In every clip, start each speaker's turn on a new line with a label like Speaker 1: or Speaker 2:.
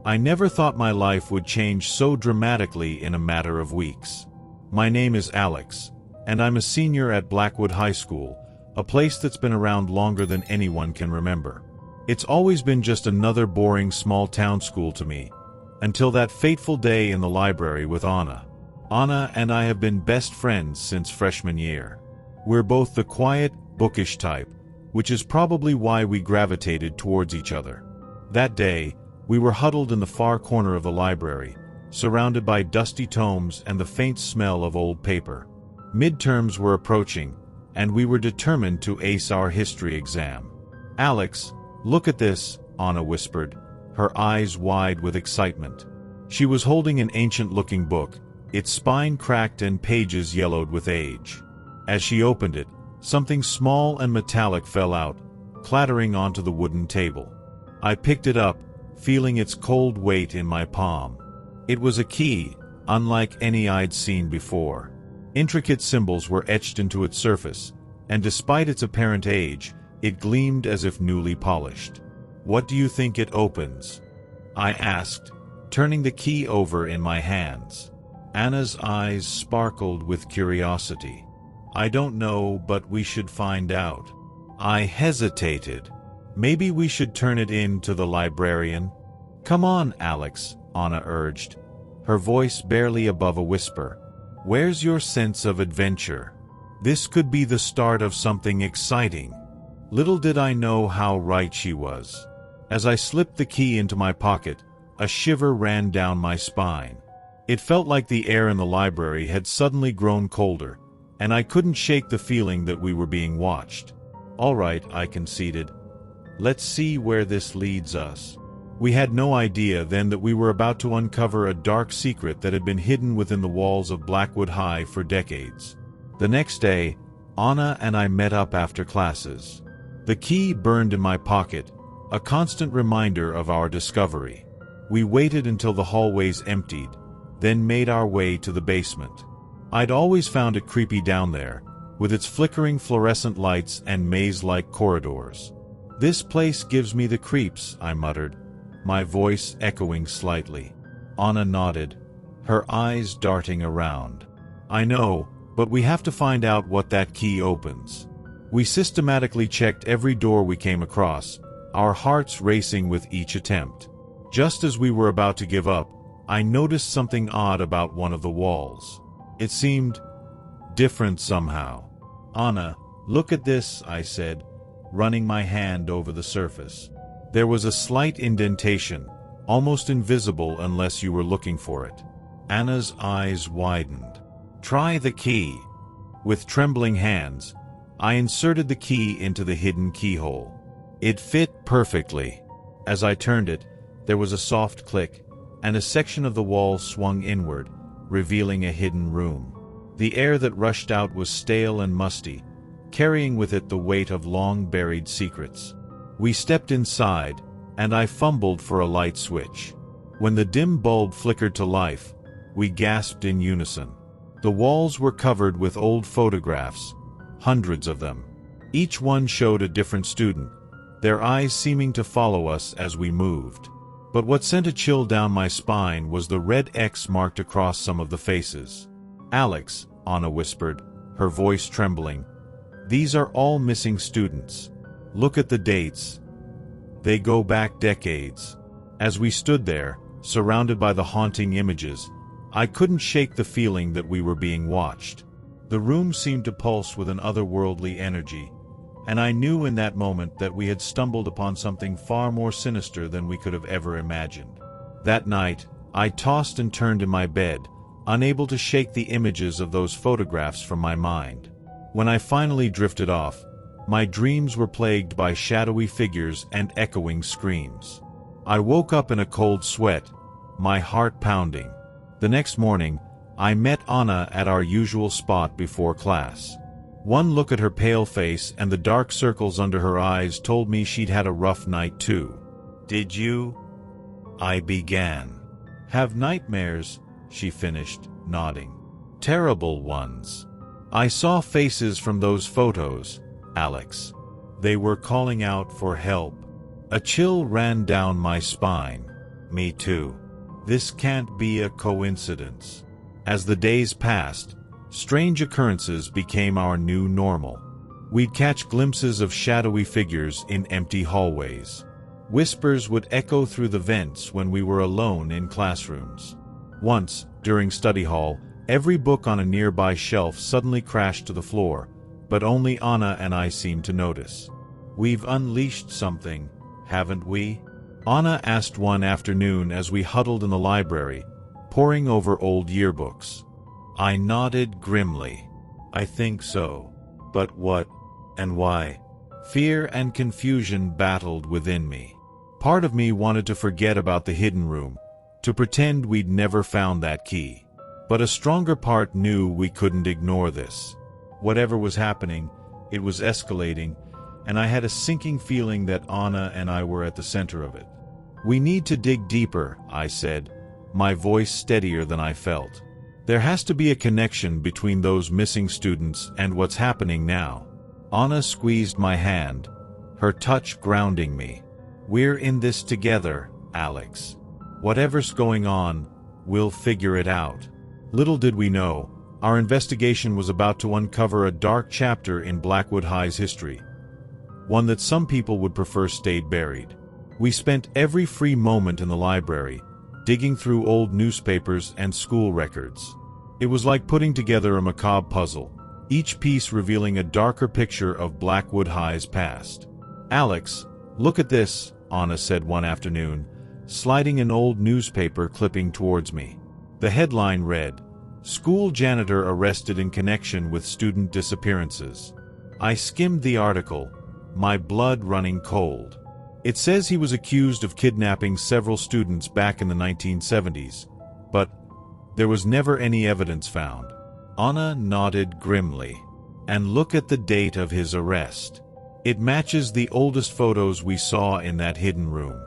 Speaker 1: I never thought my life would change so dramatically in a matter of weeks. My name is Alex, and I'm a senior at Blackwood High School, a place that's been around longer than anyone can remember. It's always been just another boring small-town school to me, until that fateful day in the library with Anna. Anna and I have been best friends since freshman year. We're both the quiet, bookish type, which is probably why we gravitated towards each other. That day, we were huddled in the far corner of the library, surrounded by dusty tomes and the faint smell of old paper. Midterms were approaching, and we were determined to ace our history exam. "Alex, look at this," Anna whispered, her eyes wide with excitement. She was holding an ancient-looking book, its spine cracked and pages yellowed with age. As she opened it, something small and metallic fell out, clattering onto the wooden table. I picked it up, feeling its cold weight in my palm. It was a key, unlike any I'd seen before. Intricate symbols were etched into its surface, and despite its apparent age, it gleamed as if newly polished. "What do you think it opens?" I asked, turning the key over in my hands. Anna's eyes sparkled with curiosity. "I don't know, but we should find out." I hesitated. "Maybe we should turn it in to the librarian?" "Come on, Alex," Anna urged, her voice barely above a whisper. "Where's your sense of adventure? This could be the start of something exciting." Little did I know how right she was. As I slipped the key into my pocket, a shiver ran down my spine. It felt like the air in the library had suddenly grown colder, and I couldn't shake the feeling that we were being watched. "All right," I conceded. "Let's see where this leads us." We had no idea then that we were about to uncover a dark secret that had been hidden within the walls of Blackwood High for decades. The next day, Anna and I met up after classes. The key burned in my pocket, a constant reminder of our discovery. We waited until the hallways emptied, then made our way to the basement. I'd always found it creepy down there, with its flickering fluorescent lights and maze-like corridors. "This place gives me the creeps," I muttered, my voice echoing slightly. Anna nodded, her eyes darting around. "I know, but we have to find out what that key opens." We systematically checked every door we came across, our hearts racing with each attempt. Just as we were about to give up, I noticed something odd about one of the walls. It seemed different somehow. "Anna, look at this," I said, running my hand over the surface. There was a slight indentation, almost invisible unless you were looking for it. Anna's eyes widened. "Try the key." With trembling hands, I inserted the key into the hidden keyhole. It fit perfectly. As I turned it, there was a soft click, and a section of the wall swung inward, revealing a hidden room. The air that rushed out was stale and musty, carrying with it the weight of long-buried secrets. We stepped inside, and I fumbled for a light switch. When the dim bulb flickered to life, we gasped in unison. The walls were covered with old photographs, hundreds of them. Each one showed a different student, their eyes seeming to follow us as we moved. But what sent a chill down my spine was the red X marked across some of the faces. "Alex," Anna whispered, her voice trembling, "these are all missing students. Look at the dates. They go back decades." As we stood there, surrounded by the haunting images, I couldn't shake the feeling that we were being watched. The room seemed to pulse with an otherworldly energy, and I knew in that moment that we had stumbled upon something far more sinister than we could have ever imagined. That night, I tossed and turned in my bed, unable to shake the images of those photographs from my mind. When I finally drifted off, my dreams were plagued by shadowy figures and echoing screams. I woke up in a cold sweat, my heart pounding. The next morning, I met Anna at our usual spot before class. One look at her pale face and the dark circles under her eyes told me she'd had a rough night too. "Did you?" I began. "Have nightmares," she finished, nodding. "Terrible ones. I saw faces from those photos, Alex. They were calling out for help." A chill ran down my spine. Me too. This can't be a coincidence. As the days passed, strange occurrences became our new normal. We'd catch glimpses of shadowy figures in empty hallways. Whispers would echo through the vents when we were alone in classrooms. Once, during study hall, every book on a nearby shelf suddenly crashed to the floor, but only Anna and I seemed to notice. "We've unleashed something, haven't we?" Anna asked one afternoon as we huddled in the library, poring over old yearbooks. I nodded grimly. "I think so. But what, and why?" Fear and confusion battled within me. Part of me wanted to forget about the hidden room, to pretend we'd never found that key. But a stronger part knew we couldn't ignore this. Whatever was happening, it was escalating, and I had a sinking feeling that Anna and I were at the center of it. "We need to dig deeper," I said, my voice steadier than I felt. "There has to be a connection between those missing students and what's happening now." Anna squeezed my hand, her touch grounding me. "We're in this together, Alex. Whatever's going on, we'll figure it out." Little did we know, our investigation was about to uncover a dark chapter in Blackwood High's history, one that some people would prefer stayed buried. We spent every free moment in the library, digging through old newspapers and school records. It was like putting together a macabre puzzle, each piece revealing a darker picture of Blackwood High's past. "Alex, look at this," Anna said one afternoon, sliding an old newspaper clipping towards me. The headline read, "School Janitor Arrested in Connection with Student Disappearances." I skimmed the article, my blood running cold. It says he was accused of kidnapping several students back in the 1970s, but there was never any evidence found. Anna nodded grimly. "And look at the date of his arrest. It matches the oldest photos we saw in that hidden room."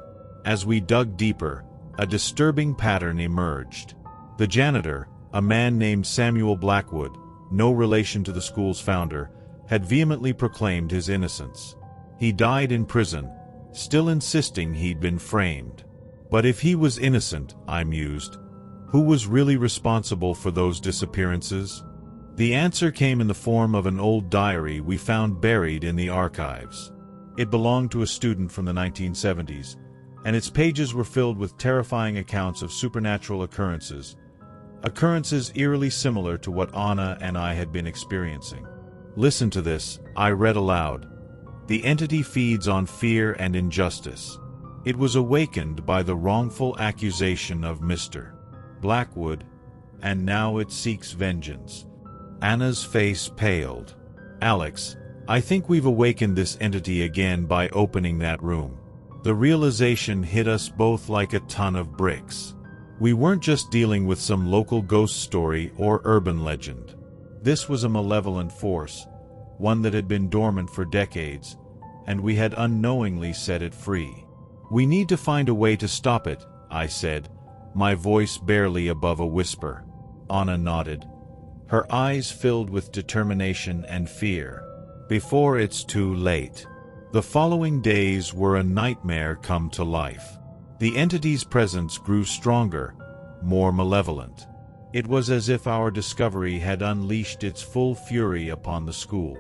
Speaker 1: As we dug deeper, a disturbing pattern emerged. The janitor, a man named Samuel Blackwood, no relation to the school's founder, had vehemently proclaimed his innocence. He died in prison, still insisting he'd been framed. But if he was innocent, I mused, who was really responsible for those disappearances? The answer came in the form of an old diary we found buried in the archives. It belonged to a student from the 1970s, and its pages were filled with terrifying accounts of supernatural occurrences eerily similar to what Anna and I had been experiencing. "Listen to this," I read aloud. "The entity feeds on fear and injustice. It was awakened by the wrongful accusation of Mr. Blackwood, and now it seeks vengeance." Anna's face paled. "Alex, I think we've awakened this entity again by opening that room." The realization hit us both like a ton of bricks. We weren't just dealing with some local ghost story or urban legend. This was a malevolent force, one that had been dormant for decades, and we had unknowingly set it free. "We need to find a way to stop it," I said, my voice barely above a whisper. Anna nodded, her eyes filled with determination and fear. "Before it's too late." The following days were a nightmare come to life. The entity's presence grew stronger, more malevolent. It was as if our discovery had unleashed its full fury upon the school.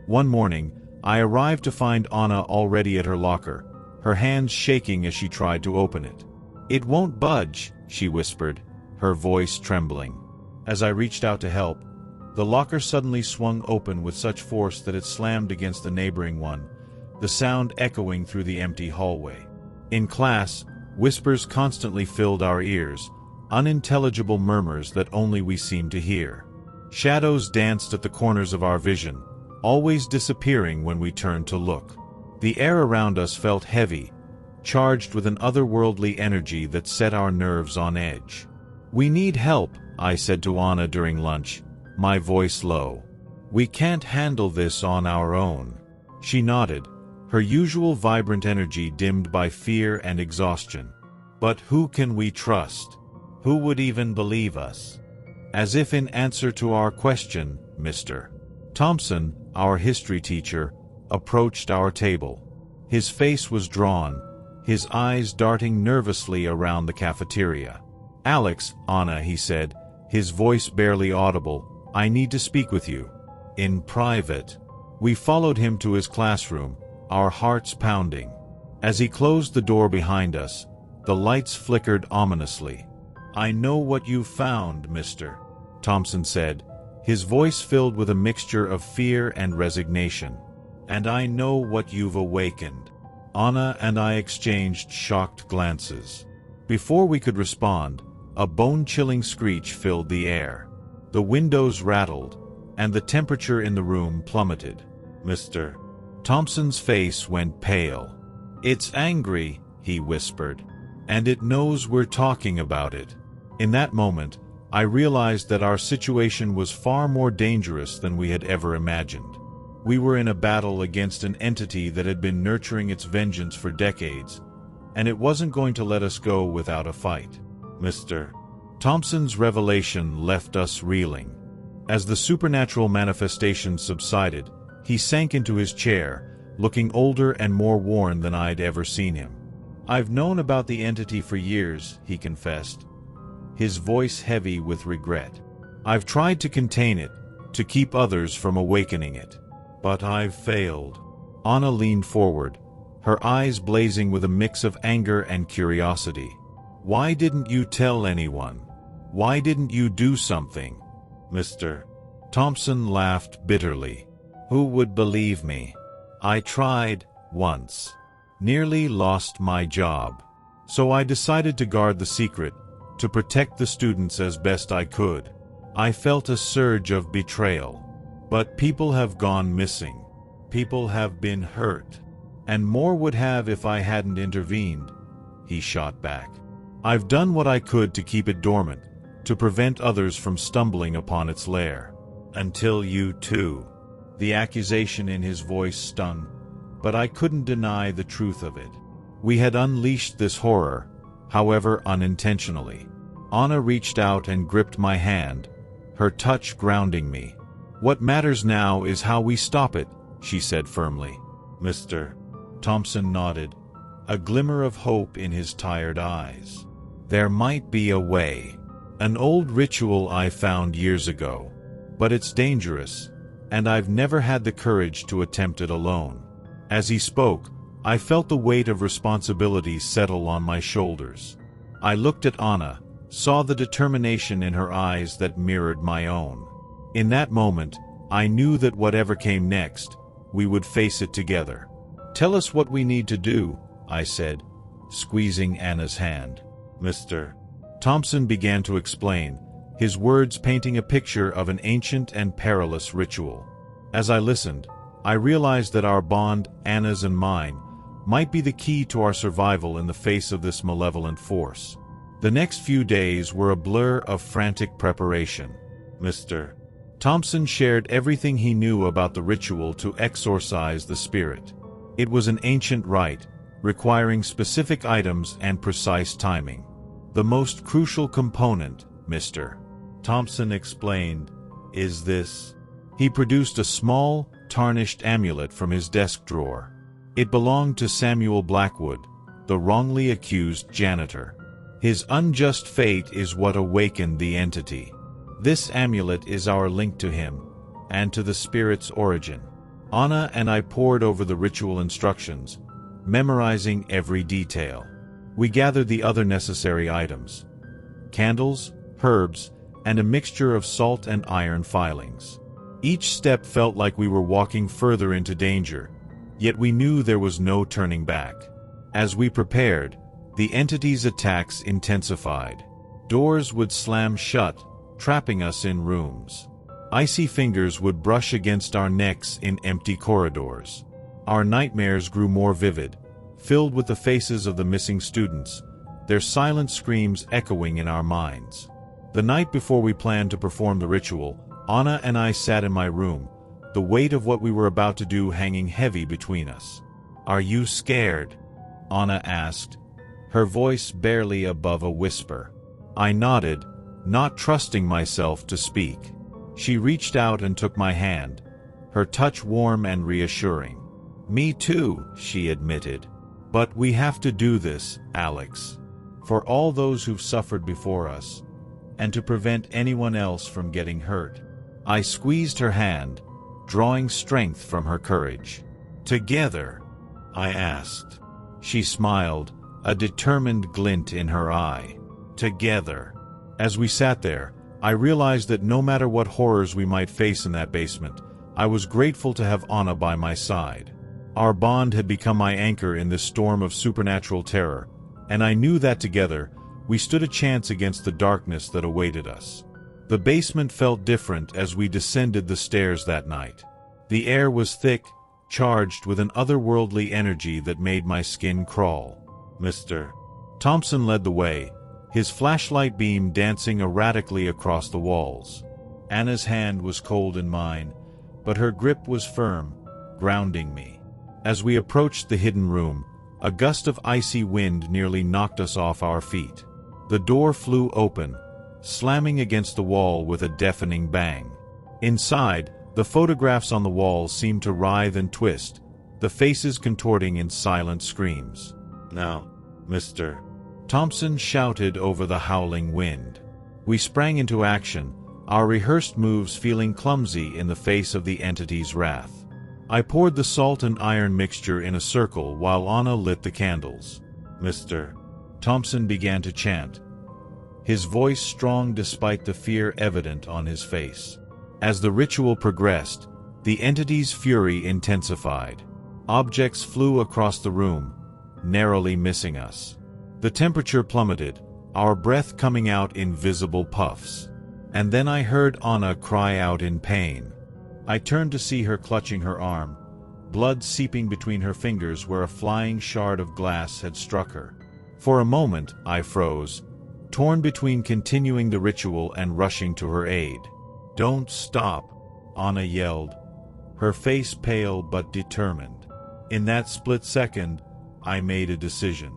Speaker 1: One morning, I arrived to find Anna already at her locker, her hands shaking as she tried to open it. "It won't budge," she whispered, her voice trembling. As I reached out to help, the locker suddenly swung open with such force that it slammed against the neighboring one, the sound echoing through the empty hallway. In class, whispers constantly filled our ears, unintelligible murmurs that only we seemed to hear. Shadows danced at the corners of our vision, always disappearing when we turned to look. The air around us felt heavy, charged with an otherworldly energy that set our nerves on edge. "We need help," I said to Anna during lunch, my voice low. "We can't handle this on our own." She nodded, her usual vibrant energy dimmed by fear and exhaustion. "But who can we trust? Who would even believe us?" As if in answer to our question, Mr. Thompson, our history teacher, approached our table. His face was drawn, his eyes darting nervously around the cafeteria. "Alex, Anna," he said, his voice barely audible, "I need to speak with you. In private." We followed him to his classroom, our hearts pounding. As he closed the door behind us, the lights flickered ominously. "I know what you found, Mr. Thompson said, his voice filled with a mixture of fear and resignation. "And I know what you've awakened." Anna and I exchanged shocked glances. Before we could respond, a bone-chilling screech filled the air. The windows rattled, and the temperature in the room plummeted. Mr. Thompson's face went pale. "It's angry," he whispered, "and it knows we're talking about it." In that moment, I realized that our situation was far more dangerous than we had ever imagined. We were in a battle against an entity that had been nurturing its vengeance for decades, and it wasn't going to let us go without a fight. Mr. Thompson's revelation left us reeling. As the supernatural manifestation subsided, he sank into his chair, looking older and more worn than I'd ever seen him. "I've known about the entity for years," he confessed, his voice heavy with regret. "I've tried to contain it, to keep others from awakening it. But I've failed." Anna leaned forward, her eyes blazing with a mix of anger and curiosity. "Why didn't you tell anyone? Why didn't you do something?" Mr. Thompson laughed bitterly. "Who would believe me? I tried, once. Nearly lost my job. So I decided to guard the secret, to protect the students as best I could. I felt a surge of betrayal. But people have gone missing. People have been hurt. And more would have if I hadn't intervened," he shot back. "I've done what I could to keep it dormant, to prevent others from stumbling upon its lair. Until you too." The accusation in his voice stung, but I couldn't deny the truth of it. We had unleashed this horror, however unintentionally. Anna reached out and gripped my hand, her touch grounding me. "What matters now is how we stop it," she said firmly. Mr. Thompson nodded, a glimmer of hope in his tired eyes. "There might be a way. An old ritual I found years ago. But it's dangerous, and I've never had the courage to attempt it alone." As he spoke, I felt the weight of responsibility settle on my shoulders. I looked at Anna, saw the determination in her eyes that mirrored my own. In that moment, I knew that whatever came next, we would face it together. "Tell us what we need to do," I said, squeezing Anna's hand. Mr. Thompson began to explain, his words painting a picture of an ancient and perilous ritual. As I listened, I realized that our bond, Anna's and mine, might be the key to our survival in the face of this malevolent force. The next few days were a blur of frantic preparation. Mr. Thompson shared everything he knew about the ritual to exorcise the spirit. It was an ancient rite, requiring specific items and precise timing. "The most crucial component," Mr. Thompson explained, "is this." He produced a small, tarnished amulet from his desk drawer. It belonged to Samuel Blackwood, the wrongly accused janitor. His unjust fate is what awakened the entity. This amulet is our link to him, and to the spirit's origin. Anna and I pored over the ritual instructions, memorizing every detail. We gathered the other necessary items: candles, herbs, and a mixture of salt and iron filings. Each step felt like we were walking further into danger, yet we knew there was no turning back. As we prepared, the entity's attacks intensified. Doors would slam shut, trapping us in rooms. Icy fingers would brush against our necks in empty corridors. Our nightmares grew more vivid, filled with the faces of the missing students, their silent screams echoing in our minds. The night before we planned to perform the ritual, Anna and I sat in my room, the weight of what we were about to do hanging heavy between us. "Are you scared?" Anna asked, her voice barely above a whisper. I nodded, not trusting myself to speak. She reached out and took my hand, her touch warm and reassuring. "Me too," she admitted. But we have to do this, Alex. For all those who've suffered before us, and to prevent anyone else from getting hurt. I squeezed her hand, drawing strength from her courage. Together? I asked. She smiled, a determined glint in her eye. Together. As we sat there, I realized that no matter what horrors we might face in that basement, I was grateful to have Anna by my side. Our bond had become my anchor in this storm of supernatural terror, and I knew that together, we stood a chance against the darkness that awaited us. The basement felt different as we descended the stairs that night. The air was thick, charged with an otherworldly energy that made my skin crawl. Mr. Thompson led the way, his flashlight beam dancing erratically across the walls. Anna's hand was cold in mine, but her grip was firm, grounding me. As we approached the hidden room, a gust of icy wind nearly knocked us off our feet. The door flew open, slamming against the wall with a deafening bang. Inside, the photographs on the walls seemed to writhe and twist, the faces contorting in silent screams. "Now, Mr. Thompson shouted over the howling wind. We sprang into action, our rehearsed moves feeling clumsy in the face of the entity's wrath. I poured the salt and iron mixture in a circle while Anna lit the candles. Mr. Thompson began to chant, his voice strong despite the fear evident on his face. As the ritual progressed, the entity's fury intensified. Objects flew across the room, narrowly missing us. The temperature plummeted, our breath coming out in visible puffs. And then I heard Anna cry out in pain. I turned to see her clutching her arm, blood seeping between her fingers where a flying shard of glass had struck her. For a moment, I froze, torn between continuing the ritual and rushing to her aid. "Don't stop," Anna yelled, her face pale but determined. In that split second, I made a decision.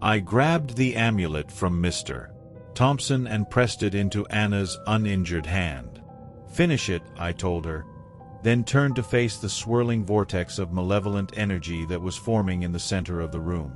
Speaker 1: I grabbed the amulet from Mr. Thompson and pressed it into Anna's uninjured hand. "Finish it," I told her, then turned to face the swirling vortex of malevolent energy that was forming in the center of the room.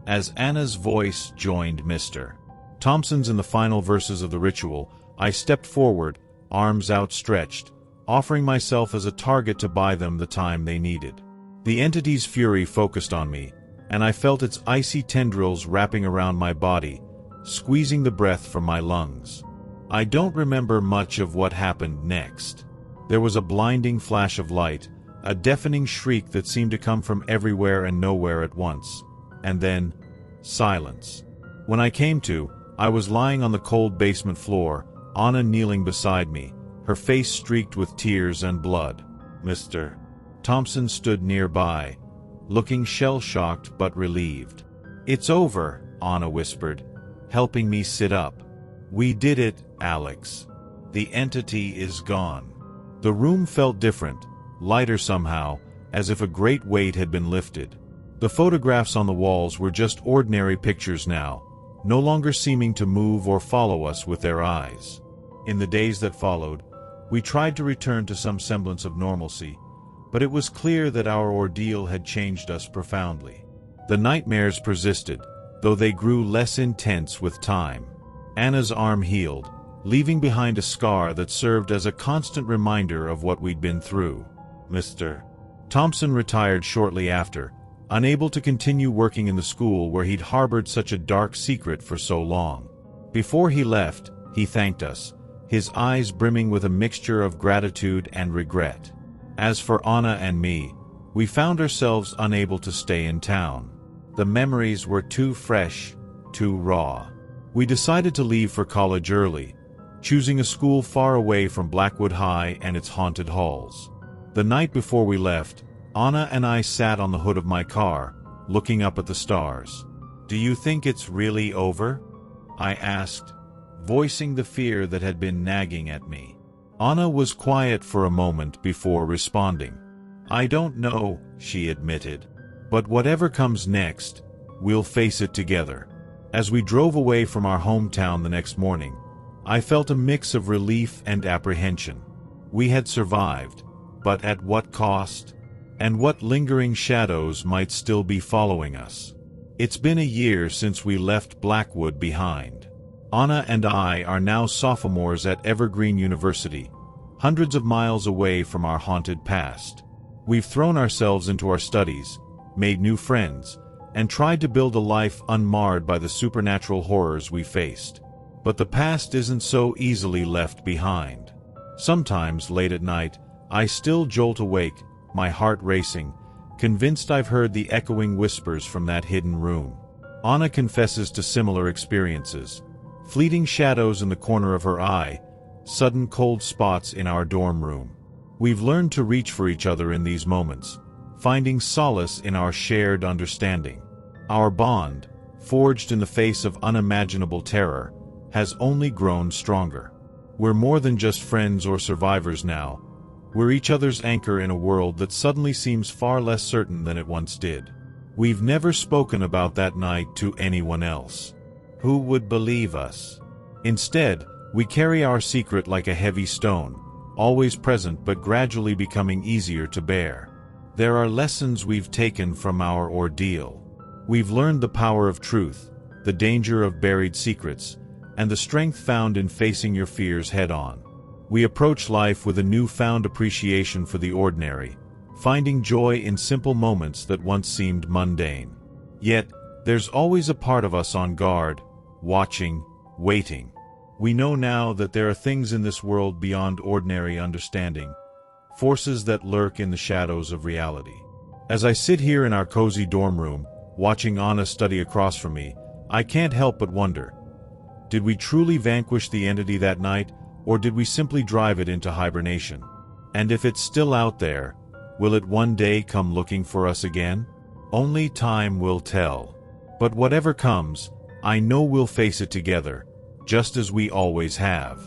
Speaker 1: As Anna's voice joined Mr. Thompson's in the final verses of the ritual, I stepped forward, arms outstretched, offering myself as a target to buy them the time they needed. The entity's fury focused on me, and I felt its icy tendrils wrapping around my body, squeezing the breath from my lungs. I don't remember much of what happened next. There was a blinding flash of light, a deafening shriek that seemed to come from everywhere and nowhere at once, and then silence. When I came to, I was lying on the cold basement floor, Anna kneeling beside me, her face streaked with tears and blood. Mr. Thompson stood nearby, looking shell-shocked but relieved. "It's over," Anna whispered, helping me sit up. "We did it, Alex. The entity is gone." The room felt different, lighter somehow, as if a great weight had been lifted. The photographs on the walls were just ordinary pictures now, no longer seeming to move or follow us with their eyes. In the days that followed, we tried to return to some semblance of normalcy, but it was clear that our ordeal had changed us profoundly. The nightmares persisted, though they grew less intense with time. Anna's arm healed, leaving behind a scar that served as a constant reminder of what we'd been through. Mr. Thompson retired shortly after, unable to continue working in the school where he'd harbored such a dark secret for so long. Before he left, he thanked us, his eyes brimming with a mixture of gratitude and regret. As for Anna and me, we found ourselves unable to stay in town. The memories were too fresh, too raw. We decided to leave for college early, choosing a school far away from Blackwood High and its haunted halls. The night before we left, Anna and I sat on the hood of my car, looking up at the stars. "Do you think it's really over?" I asked, voicing the fear that had been nagging at me. Anna was quiet for a moment before responding. "I don't know," she admitted. "But whatever comes next, we'll face it together." As we drove away from our hometown the next morning, I felt a mix of relief and apprehension. We had survived, but at what cost? And what lingering shadows might still be following us? It's been a year since we left Blackwood behind. Anna and I are now sophomores at Evergreen University, hundreds of miles away from our haunted past. We've thrown ourselves into our studies, made new friends, and tried to build a life unmarred by the supernatural horrors we faced. But the past isn't so easily left behind. Sometimes, late at night, I still jolt awake, my heart racing, convinced I've heard the echoing whispers from that hidden room. Anna confesses to similar experiences. Fleeting shadows in the corner of her eye, sudden cold spots in our dorm room. We've learned to reach for each other in these moments, finding solace in our shared understanding. Our bond, forged in the face of unimaginable terror, has only grown stronger. We're more than just friends or survivors now. We're each other's anchor in a world that suddenly seems far less certain than it once did. We've never spoken about that night to anyone else. Who would believe us? Instead, we carry our secret like a heavy stone, always present but gradually becoming easier to bear. There are lessons we've taken from our ordeal. We've learned the power of truth, the danger of buried secrets, and the strength found in facing your fears head-on. We approach life with a newfound appreciation for the ordinary, finding joy in simple moments that once seemed mundane. Yet, there's always a part of us on guard, watching, waiting. We know now that there are things in this world beyond ordinary understanding, forces that lurk in the shadows of reality. As I sit here in our cozy dorm room, watching Anna study across from me, I can't help but wonder, did we truly vanquish the entity that night, or did we simply drive it into hibernation? And if it's still out there, will it one day come looking for us again? Only time will tell. But whatever comes, I know we'll face it together, just as we always have.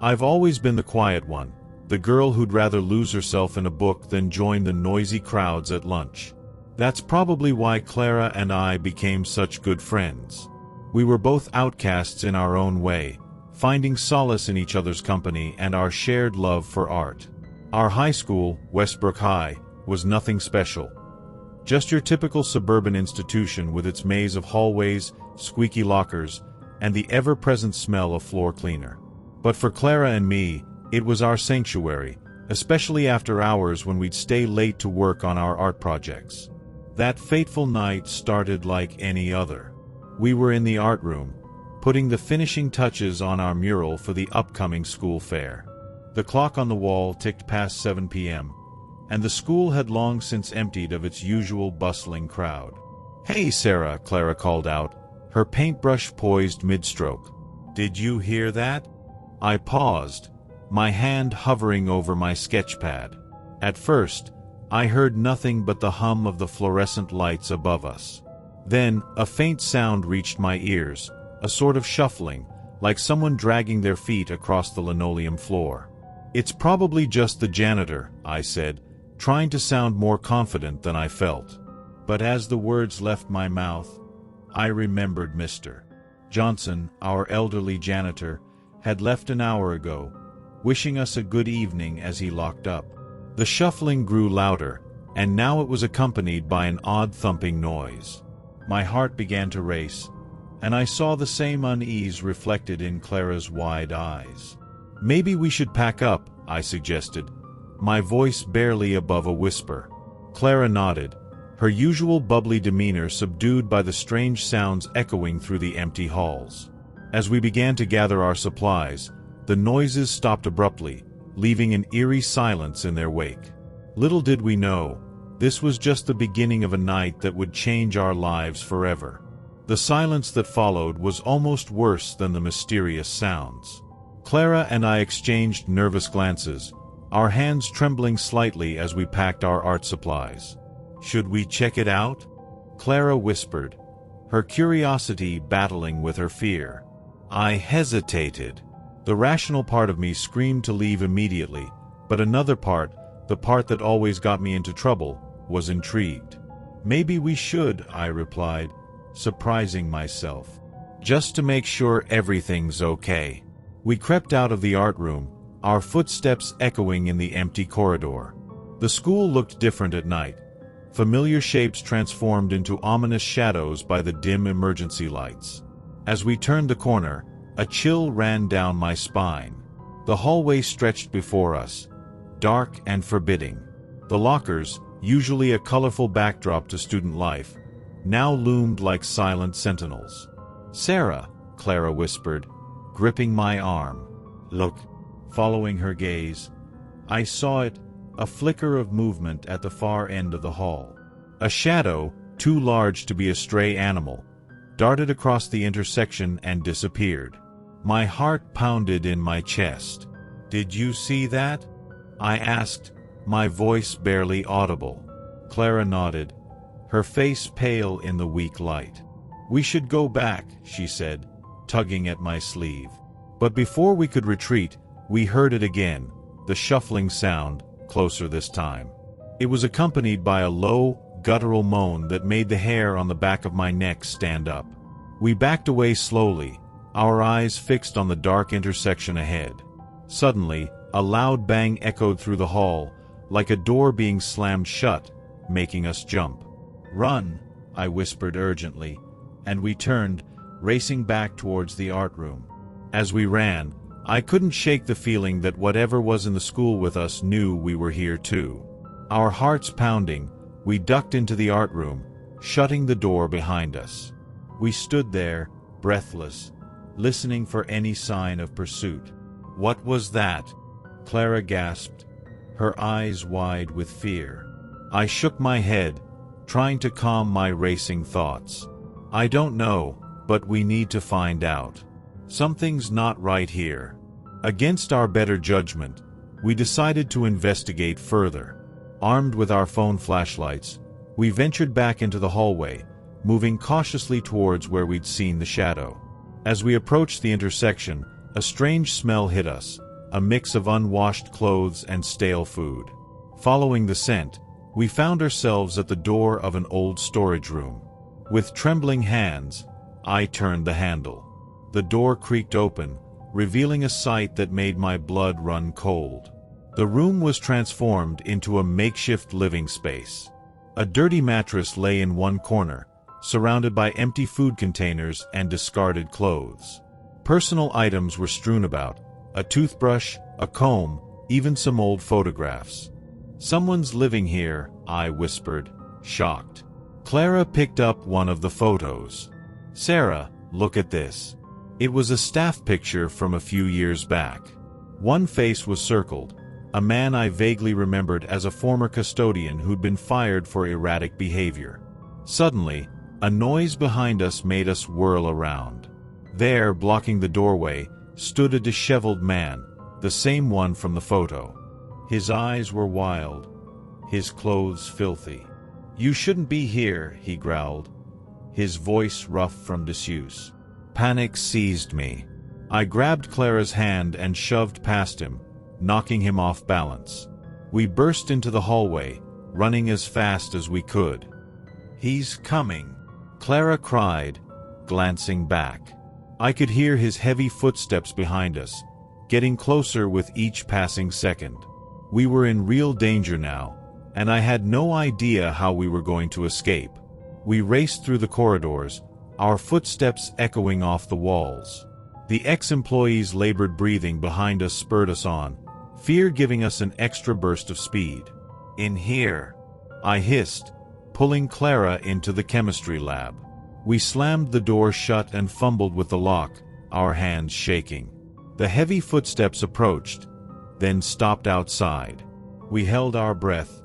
Speaker 1: I've always been the quiet one, the girl who'd rather lose herself in a book than join the noisy crowds at lunch. That's probably why Clara and I became such good friends. We were both outcasts in our own way, finding solace in each other's company and our shared love for art. Our high school, Westbrook High, was nothing special. Just your typical suburban institution with its maze of hallways, squeaky lockers, and the ever-present smell of floor cleaner. But for Clara and me, it was our sanctuary, especially after hours when we'd stay late to work on our art projects. That fateful night started like any other. We were in the art room, putting the finishing touches on our mural for the upcoming school fair. The clock on the wall ticked past 7 p.m., and the school had long since emptied of its usual bustling crowd. "Hey, Sarah," Clara called out, her paintbrush poised mid-stroke. "Did you hear that?" I paused, my hand hovering over my sketchpad. At first, I heard nothing but the hum of the fluorescent lights above us. Then, a faint sound reached my ears, a sort of shuffling, like someone dragging their feet across the linoleum floor. "It's probably just the janitor," I said, trying to sound more confident than I felt. But as the words left my mouth, I remembered Mr. Johnson, our elderly janitor, had left an hour ago, wishing us a good evening as he locked up. The shuffling grew louder, and now it was accompanied by an odd thumping noise. My heart began to race, and I saw the same unease reflected in Clara's wide eyes. "Maybe we should pack up," I suggested, my voice barely above a whisper. Clara nodded, her usual bubbly demeanor subdued by the strange sounds echoing through the empty halls. As we began to gather our supplies, the noises stopped abruptly, leaving an eerie silence in their wake. Little did we know, this was just the beginning of a night that would change our lives forever. The silence that followed was almost worse than the mysterious sounds. Clara and I exchanged nervous glances, our hands trembling slightly as we packed our art supplies. "Should we check it out?" Clara whispered, her curiosity battling with her fear. I hesitated. The rational part of me screamed to leave immediately, but another part, the part that always got me into trouble, was intrigued. "Maybe we should," I replied, surprising myself. "Just to make sure everything's okay." We crept out of the art room, our footsteps echoing in the empty corridor. The school looked different at night, Familiar shapes transformed into ominous shadows by the dim emergency lights. As we turned the corner, a chill ran down my spine. The hallway stretched before us, dark and forbidding. The lockers, usually a colorful backdrop to student life, now loomed like silent sentinels. "Sarah," Clara whispered, gripping my arm. "Look." Following her gaze, I saw it, a flicker of movement at the far end of the hall. A shadow, too large to be a stray animal, darted across the intersection and disappeared. My heart pounded in my chest. "Did you see that?" I asked, my voice barely audible. Clara nodded, her face pale in the weak light. "We should go back," she said, tugging at my sleeve. But before we could retreat, we heard it again, the shuffling sound, closer this time. It was accompanied by a low, guttural moan that made the hair on the back of my neck stand up. We backed away slowly, our eyes fixed on the dark intersection ahead. Suddenly, a loud bang echoed through the hall, like a door being slammed shut, making us jump. "Run," I whispered urgently, and we turned, racing back towards the art room. As we ran, I couldn't shake the feeling that whatever was in the school with us knew we were here too. Our hearts pounding, we ducked into the art room, shutting the door behind us. We stood there, breathless, listening for any sign of pursuit. "What was that?" Clara gasped, her eyes wide with fear. I shook my head, trying to calm my racing thoughts. "I don't know, but we need to find out. Something's not right here." Against our better judgment, we decided to investigate further. Armed with our phone flashlights, we ventured back into the hallway, moving cautiously towards where we'd seen the shadow. As we approached the intersection, a strange smell hit us, a mix of unwashed clothes and stale food. Following the scent, we found ourselves at the door of an old storage room. With trembling hands, I turned the handle. The door creaked open, revealing a sight that made my blood run cold. The room was transformed into a makeshift living space. A dirty mattress lay in one corner, surrounded by empty food containers and discarded clothes. Personal items were strewn about, a toothbrush, a comb, even some old photographs. "Someone's living here," I whispered, shocked. Clara picked up one of the photos. "Sarah, look at this." It was a staff picture from a few years back. One face was circled, a man I vaguely remembered as a former custodian who'd been fired for erratic behavior. Suddenly, a noise behind us made us whirl around. There, blocking the doorway, stood a disheveled man, the same one from the photo. His eyes were wild, his clothes filthy. "You shouldn't be here," he growled, his voice rough from disuse. Panic seized me. I grabbed Clara's hand and shoved past him, knocking him off balance. We burst into the hallway, running as fast as we could. "He's coming," Clara cried, glancing back. I could hear his heavy footsteps behind us, getting closer with each passing second. We were in real danger now, and I had no idea how we were going to escape. We raced through the corridors, our footsteps echoing off the walls. The ex-employee's labored breathing behind us spurred us on, fear giving us an extra burst of speed. "In here," I hissed, pulling Clara into the chemistry lab. We slammed the door shut and fumbled with the lock, our hands shaking. The heavy footsteps approached, then stopped outside. We held our breath,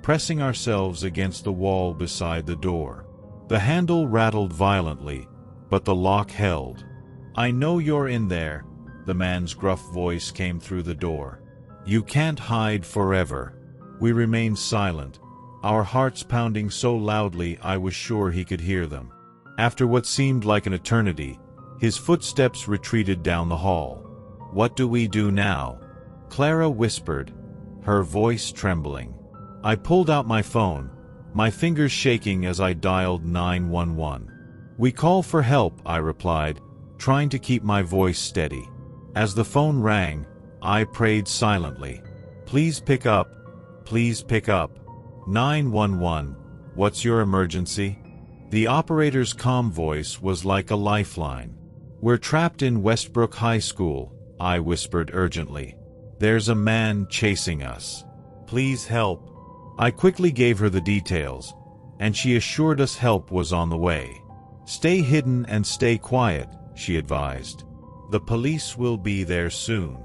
Speaker 1: pressing ourselves against the wall beside the door. The handle rattled violently, but the lock held. "I know you're in there," the man's gruff voice came through the door. "You can't hide forever." We remained silent, our hearts pounding so loudly I was sure he could hear them. After what seemed like an eternity, his footsteps retreated down the hall. "What do we do now?" Clara whispered, her voice trembling. I pulled out my phone, my fingers shaking as I dialed 911. "We call for help," I replied, trying to keep my voice steady. As the phone rang, I prayed silently. "Please pick up. Please pick up." 911, What's your emergency? The operator's calm voice was like a lifeline. We're trapped in Westbrook High School, I whispered urgently. There's a man chasing us. Please help. I quickly gave her the details, and she assured us help was on the way. Stay hidden and stay quiet, she advised. The police will be there soon.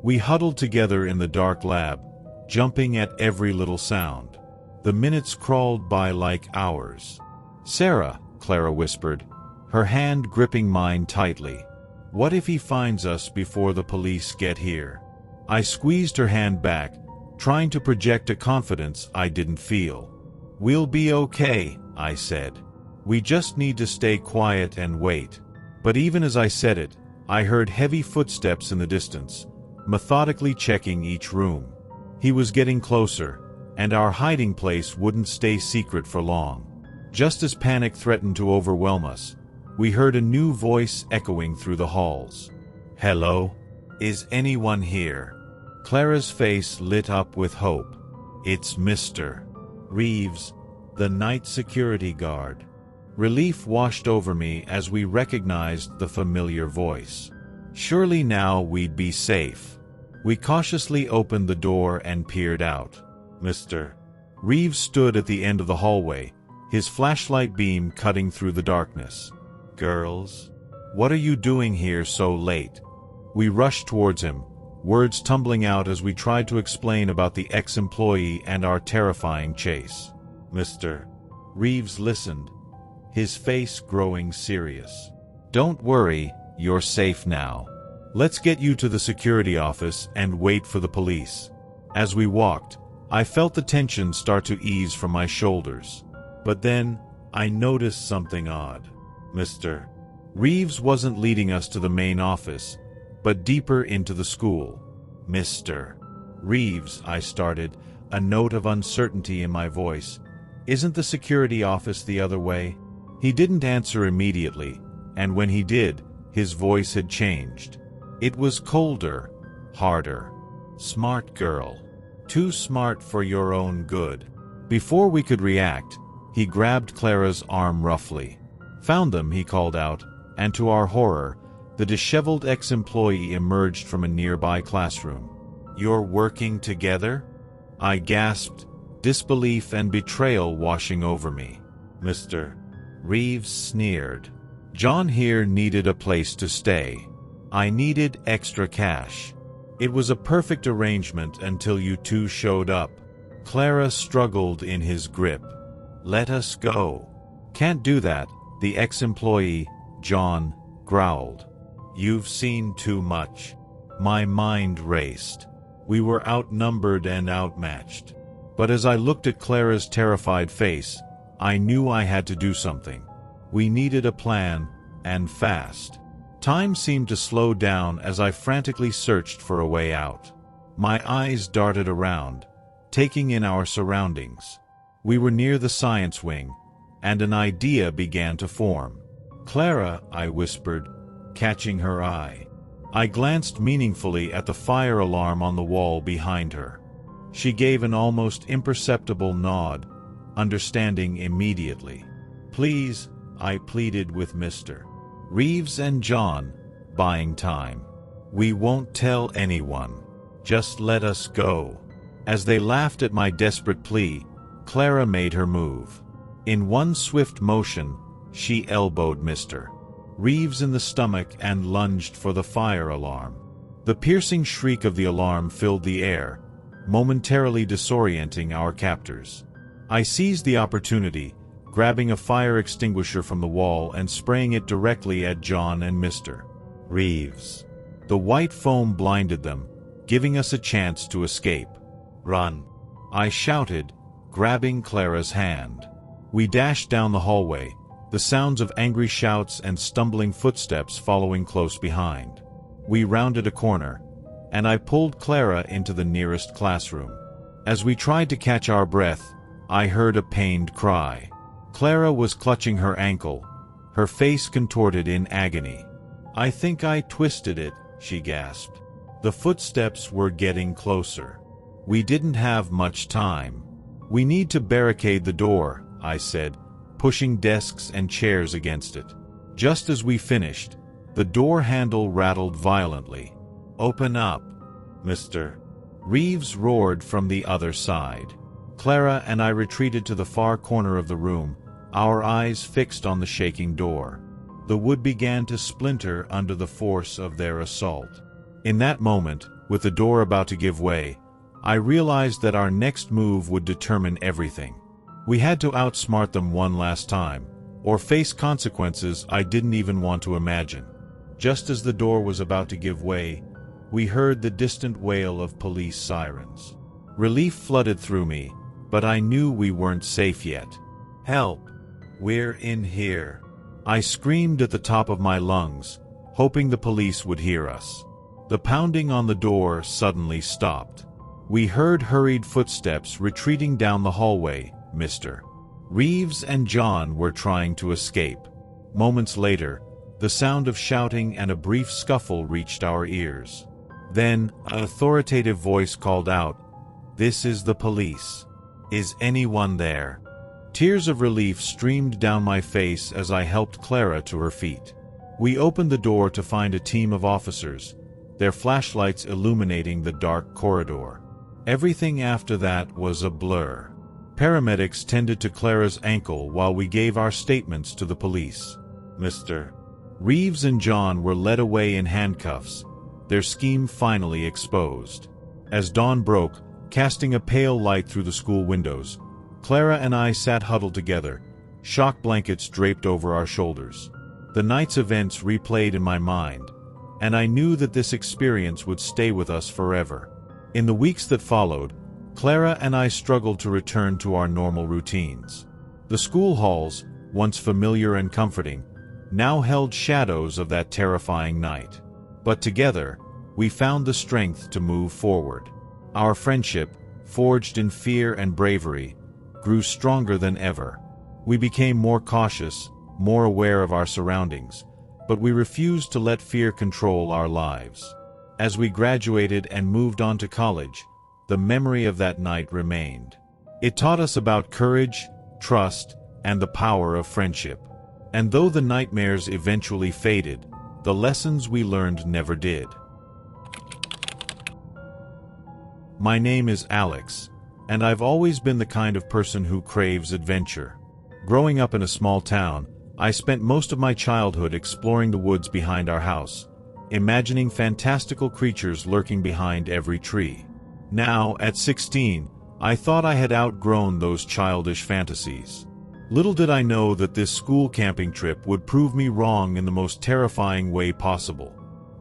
Speaker 1: We huddled together in the dark lab, jumping at every little sound. The minutes crawled by like hours. Sarah, Clara whispered, her hand gripping mine tightly. What if he finds us before the police get here? I squeezed her hand back, trying to project a confidence I didn't feel. We'll be okay, I said. We just need to stay quiet and wait. But even as I said it, I heard heavy footsteps in the distance, methodically checking each room. He was getting closer, and our hiding place wouldn't stay secret for long. Just as panic threatened to overwhelm us, we heard a new voice echoing through the halls. Hello? Is anyone here? Clara's face lit up with hope. It's Mr. Reeves, the night security guard. Relief washed over me as we recognized the familiar voice. Surely now we'd be safe. We cautiously opened the door and peered out. Mr. Reeves stood at the end of the hallway, his flashlight beam cutting through the darkness. Girls? What are you doing here so late? We rushed towards him, words tumbling out as we tried to explain about the ex-employee and our terrifying chase. Mr. Reeves listened, his face growing serious. Don't worry, you're safe now. Let's get you to the security office and wait for the police. As we walked, I felt the tension start to ease from my shoulders. But then, I noticed something odd. Mr. Reeves wasn't leading us to the main office, but deeper into the school. Mr. Reeves, I started, a note of uncertainty in my voice. Isn't the security office the other way? He didn't answer immediately, and when he did, his voice had changed. It was colder, harder. Smart girl. Too smart for your own good. Before we could react, he grabbed Clara's arm roughly. Found them, he called out, and to our horror, the disheveled ex-employee emerged from a nearby classroom. You're working together? I gasped, disbelief and betrayal washing over me. Mr. Reeves sneered. John here needed a place to stay. I needed extra cash. It was a perfect arrangement until you two showed up. Clara struggled in his grip. Let us go. Can't do that, the ex-employee, John, growled. You've seen too much. My mind raced. We were outnumbered and outmatched. But as I looked at Clara's terrified face, I knew I had to do something. We needed a plan, and fast. Time seemed to slow down as I frantically searched for a way out. My eyes darted around, taking in our surroundings. We were near the science wing, and an idea began to form. Clara, I whispered, catching her eye. I glanced meaningfully at the fire alarm on the wall behind her. She gave an almost imperceptible nod, understanding immediately. Please, I pleaded with Mr. Reeves and John, buying time. We won't tell anyone. Just let us go. As they laughed at my desperate plea, Clara made her move. In one swift motion, she elbowed Mr. Reeves in the stomach and lunged for the fire alarm. The piercing shriek of the alarm filled the air, momentarily disorienting our captors. I seized the opportunity, grabbing a fire extinguisher from the wall and spraying it directly at John and Mr. Reeves. The white foam blinded them, giving us a chance to escape. Run! I shouted, grabbing Clara's hand. We dashed down the hallway, the sounds of angry shouts and stumbling footsteps following close behind. We rounded a corner, and I pulled Clara into the nearest classroom. As we tried to catch our breath, I heard a pained cry. Clara was clutching her ankle, her face contorted in agony. I think I twisted it, she gasped. The footsteps were getting closer. We didn't have much time. We need to barricade the door, I said, pushing desks and chairs against it. Just as we finished, the door handle rattled violently. "Open up, Mr. Reeves," roared from the other side. Clara and I retreated to the far corner of the room, our eyes fixed on the shaking door. The wood began to splinter under the force of their assault. In that moment, with the door about to give way, I realized that our next move would determine everything. We had to outsmart them one last time, or face consequences I didn't even want to imagine. Just as the door was about to give way, we heard the distant wail of police sirens. Relief flooded through me, but I knew we weren't safe yet. "Help! We're in here!" I screamed at the top of my lungs, hoping the police would hear us. The pounding on the door suddenly stopped. We heard hurried footsteps retreating down the hallway. Mr. Reeves and John were trying to escape. Moments later, the sound of shouting and a brief scuffle reached our ears. Then, an authoritative voice called out, "This is the police. Is anyone there?" Tears of relief streamed down my face as I helped Clara to her feet. We opened the door to find a team of officers, their flashlights illuminating the dark corridor. Everything after that was a blur. Paramedics tended to Clara's ankle while we gave our statements to the police. Mr. Reeves and John were led away in handcuffs, their scheme finally exposed. As dawn broke, casting a pale light through the school windows, Clara and I sat huddled together, shock blankets draped over our shoulders. The night's events replayed in my mind, and I knew that this experience would stay with us forever. In the weeks that followed, Clara and I struggled to return to our normal routines. The school halls, once familiar and comforting, now held shadows of that terrifying night. But together, we found the strength to move forward. Our friendship, forged in fear and bravery, grew stronger than ever. We became more cautious, more aware of our surroundings, but we refused to let fear control our lives. As we graduated and moved on to college, the memory of that night remained. It taught us about courage, trust, and the power of friendship. And though the nightmares eventually faded, the lessons we learned never did. My name is Alex, and I've always been the kind of person who craves adventure. Growing up in a small town, I spent most of my childhood exploring the woods behind our house, imagining fantastical creatures lurking behind every tree. Now, at 16, I thought I had outgrown those childish fantasies. Little did I know that this school camping trip would prove me wrong in the most terrifying way possible.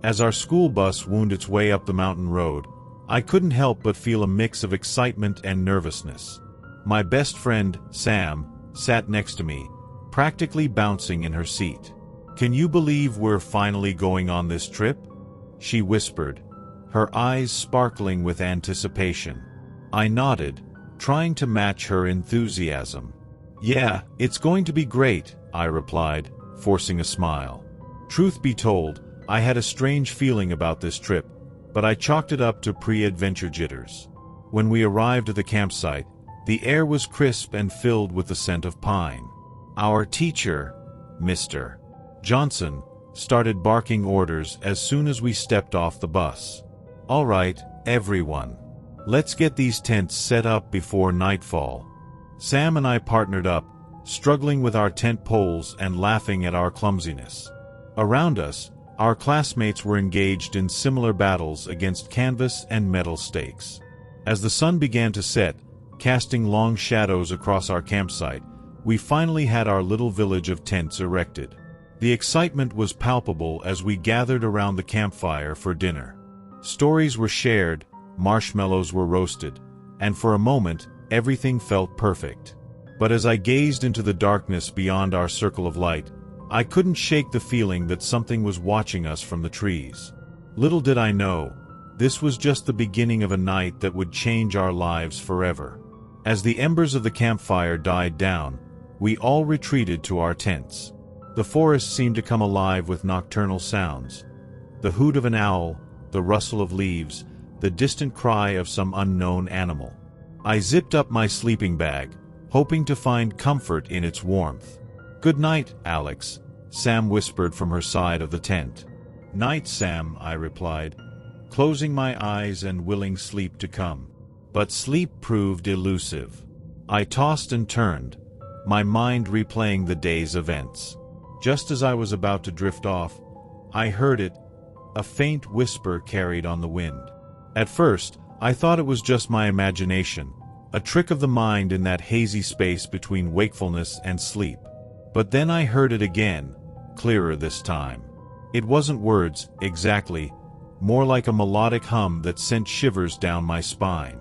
Speaker 1: As our school bus wound its way up the mountain road, I couldn't help but feel a mix of excitement and nervousness. My best friend, Sam, sat next to me, practically bouncing in her seat. "Can you believe we're finally going on this trip?" she whispered, her eyes sparkling with anticipation. I nodded, trying to match her enthusiasm. "Yeah, it's going to be great," I replied, forcing a smile. Truth be told, I had a strange feeling about this trip, but I chalked it up to pre-adventure jitters. When we arrived at the campsite, the air was crisp and filled with the scent of pine. Our teacher, Mr. Johnson, started barking orders as soon as we stepped off the bus. "All right, everyone. Let's get these tents set up before nightfall." Sam and I partnered up, struggling with our tent poles and laughing at our clumsiness. Around us, our classmates were engaged in similar battles against canvas and metal stakes. As the sun began to set, casting long shadows across our campsite, we finally had our little village of tents erected. The excitement was palpable as we gathered around the campfire for dinner. Stories were shared, marshmallows were roasted, and for a moment, everything felt perfect. But as I gazed into the darkness beyond our circle of light, I couldn't shake the feeling that something was watching us from the trees. Little did I know, this was just the beginning of a night that would change our lives forever. As the embers of the campfire died down, we all retreated to our tents. The forest seemed to come alive with nocturnal sounds. The hoot of an owl, the rustle of leaves, the distant cry of some unknown animal. I zipped up my sleeping bag, hoping to find comfort in its warmth. "Good night, Alex," Sam whispered from her side of the tent. "Night, Sam," I replied, closing my eyes and willing sleep to come. But sleep proved elusive. I tossed and turned, my mind replaying the day's events. Just as I was about to drift off, I heard it, a faint whisper carried on the wind. At first, I thought it was just my imagination, a trick of the mind in that hazy space between wakefulness and sleep. But then I heard it again, clearer this time. It wasn't words, exactly, more like a melodic hum that sent shivers down my spine.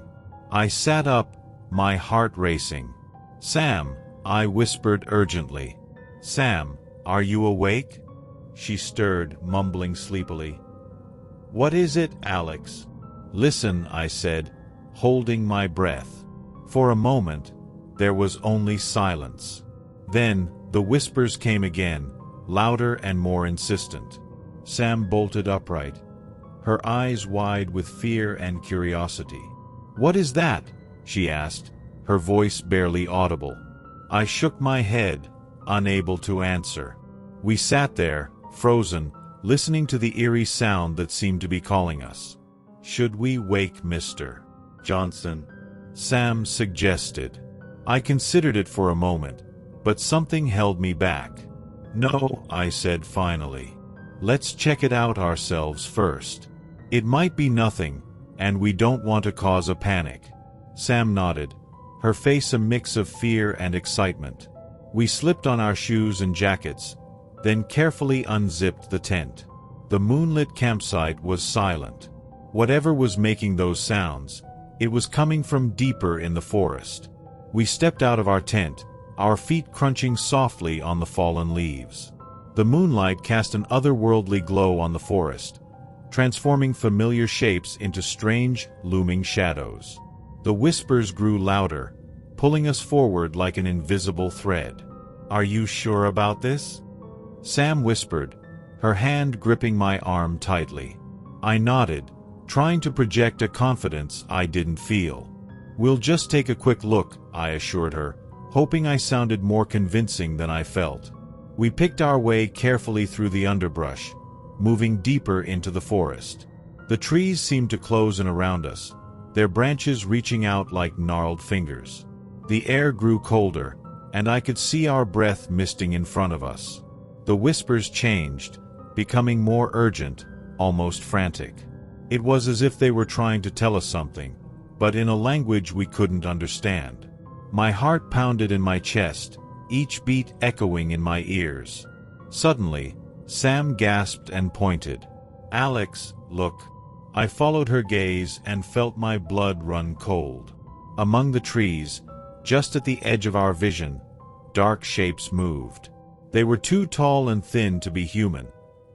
Speaker 1: I sat up, my heart racing. "Sam," I whispered urgently. "Sam, are you awake?" She stirred, mumbling sleepily. "What is it, Alex?" "Listen," I said, holding my breath. For a moment, there was only silence. Then, the whispers came again, louder and more insistent. Sam bolted upright, her eyes wide with fear and curiosity. "What is that?" she asked, her voice barely audible. I shook my head, unable to answer. We sat there, frozen, listening to the eerie sound that seemed to be calling us. "Should we wake Mr. Johnson?" Sam suggested. I considered it for a moment, but something held me back. "No," I said finally. "Let's check it out ourselves first. It might be nothing, and we don't want to cause a panic." Sam nodded, her face a mix of fear and excitement. We slipped on our shoes and jackets, then carefully unzipped the tent. The moonlit campsite was silent. Whatever was making those sounds, it was coming from deeper in the forest. We stepped out of our tent, our feet crunching softly on the fallen leaves. The moonlight cast an otherworldly glow on the forest, transforming familiar shapes into strange, looming shadows. The whispers grew louder, pulling us forward like an invisible thread. "Are you sure about this?" Sam whispered, her hand gripping my arm tightly. I nodded, trying to project a confidence I didn't feel. "We'll just take a quick look," I assured her, hoping I sounded more convincing than I felt. We picked our way carefully through the underbrush, moving deeper into the forest. The trees seemed to close in around us, their branches reaching out like gnarled fingers. The air grew colder, and I could see our breath misting in front of us. The whispers changed, becoming more urgent, almost frantic. It was as if they were trying to tell us something, but in a language we couldn't understand. My heart pounded in my chest, each beat echoing in my ears. Suddenly, Sam gasped and pointed. "Alex, look." I followed her gaze and felt my blood run cold. Among the trees, just at the edge of our vision, dark shapes moved. They were too tall and thin to be human,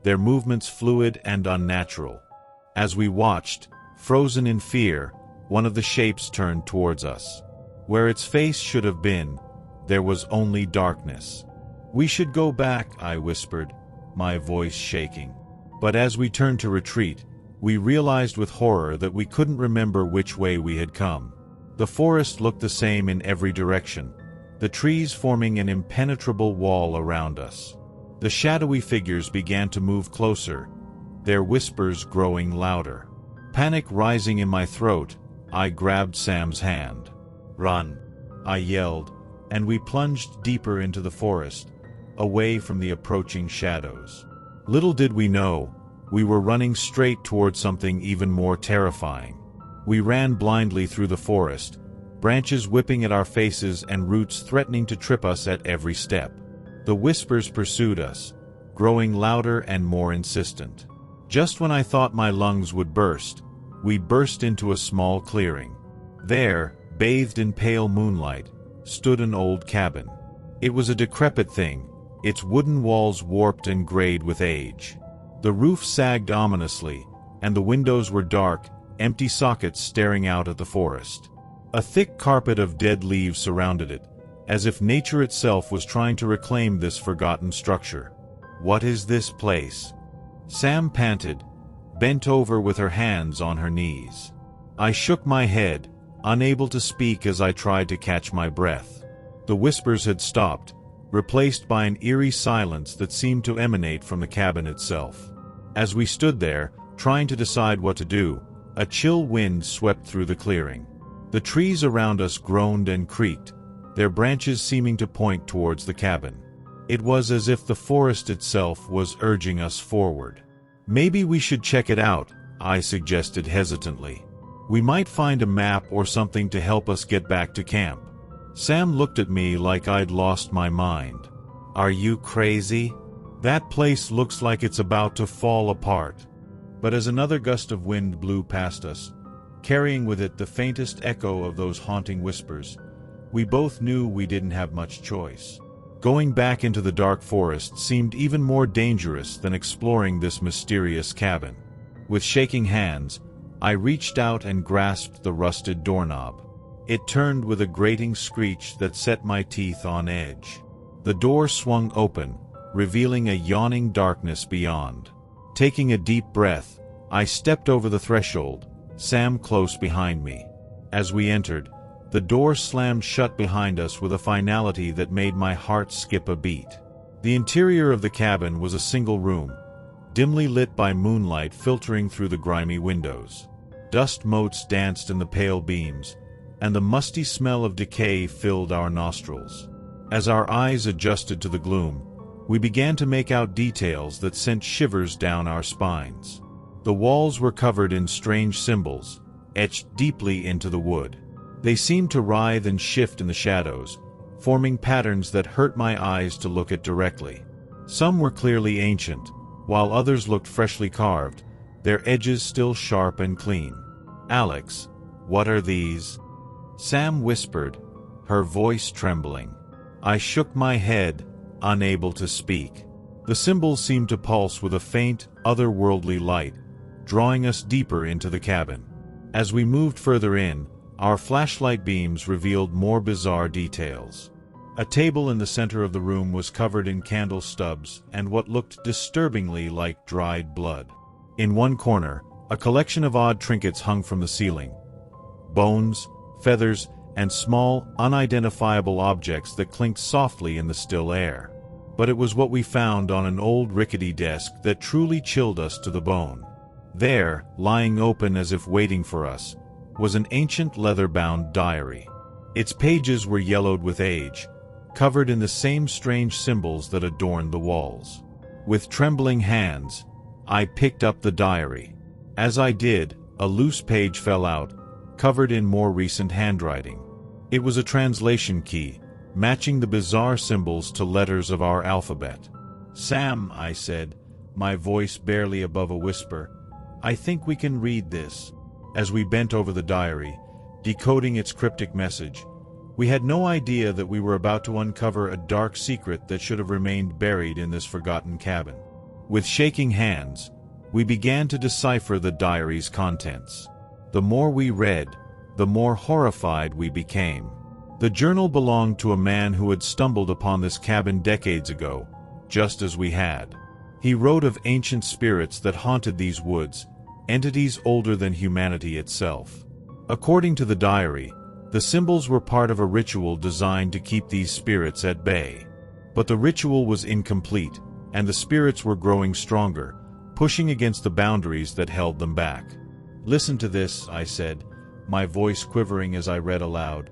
Speaker 1: their movements fluid and unnatural. As we watched, frozen in fear, one of the shapes turned towards us. Where its face should have been, there was only darkness. "We should go back," I whispered, my voice shaking. But as we turned to retreat, we realized with horror that we couldn't remember which way we had come. The forest looked the same in every direction, the trees forming an impenetrable wall around us. The shadowy figures began to move closer, their whispers growing louder. Panic rising in my throat, I grabbed Sam's hand. "Run!" I yelled, and we plunged deeper into the forest, away from the approaching shadows. Little did we know, we were running straight toward something even more terrifying. We ran blindly through the forest, branches whipping at our faces and roots threatening to trip us at every step. The whispers pursued us, growing louder and more insistent. Just when I thought my lungs would burst, we burst into a small clearing. There, bathed in pale moonlight, stood an old cabin. It was a decrepit thing, its wooden walls warped and grayed with age. The roof sagged ominously, and the windows were dark, empty sockets staring out at the forest. A thick carpet of dead leaves surrounded it, as if nature itself was trying to reclaim this forgotten structure. "What is this place?" Sam panted, bent over with her hands on her knees. I shook my head, unable to speak as I tried to catch my breath. The whispers had stopped, replaced by an eerie silence that seemed to emanate from the cabin itself. As we stood there, trying to decide what to do, a chill wind swept through the clearing. The trees around us groaned and creaked, their branches seeming to point towards the cabin. It was as if the forest itself was urging us forward. "Maybe we should check it out," I suggested hesitantly. "We might find a map or something to help us get back to camp." Sam looked at me like I'd lost my mind. "Are you crazy? That place looks like it's about to fall apart." But as another gust of wind blew past us, carrying with it the faintest echo of those haunting whispers, we both knew we didn't have much choice. Going back into the dark forest seemed even more dangerous than exploring this mysterious cabin. With shaking hands, I reached out and grasped the rusted doorknob. It turned with a grating screech that set my teeth on edge. The door swung open, revealing a yawning darkness beyond. Taking a deep breath, I stepped over the threshold, Sam close behind me. As we entered, the door slammed shut behind us with a finality that made my heart skip a beat. The interior of the cabin was a single room, dimly lit by moonlight filtering through the grimy windows. Dust motes danced in the pale beams, and the musty smell of decay filled our nostrils. As our eyes adjusted to the gloom, we began to make out details that sent shivers down our spines. The walls were covered in strange symbols, etched deeply into the wood. They seemed to writhe and shift in the shadows, forming patterns that hurt my eyes to look at directly. Some were clearly ancient, while others looked freshly carved, their edges still sharp and clean. "Alex, what are these?" Sam whispered, her voice trembling. I shook my head, unable to speak. The symbols seemed to pulse with a faint, otherworldly light, drawing us deeper into the cabin. As we moved further in, our flashlight beams revealed more bizarre details. A table in the center of the room was covered in candle stubs and what looked disturbingly like dried blood. In one corner, a collection of odd trinkets hung from the ceiling. Bones, feathers, and small, unidentifiable objects that clinked softly in the still air. But it was what we found on an old rickety desk that truly chilled us to the bone. There, lying open as if waiting for us, was an ancient leather-bound diary. Its pages were yellowed with age, covered in the same strange symbols that adorned the walls. With trembling hands, I picked up the diary. As I did, a loose page fell out, covered in more recent handwriting. It was a translation key, matching the bizarre symbols to letters of our alphabet. "Sam," I said, my voice barely above a whisper, "I think we can read this." As we bent over the diary, decoding its cryptic message, we had no idea that we were about to uncover a dark secret that should have remained buried in this forgotten cabin. With shaking hands, we began to decipher the diary's contents. The more we read, the more horrified we became. The journal belonged to a man who had stumbled upon this cabin decades ago, just as we had. He wrote of ancient spirits that haunted these woods, entities older than humanity itself. According to the diary, the symbols were part of a ritual designed to keep these spirits at bay. But the ritual was incomplete, and the spirits were growing stronger, pushing against the boundaries that held them back. "Listen to this," I said, my voice quivering as I read aloud.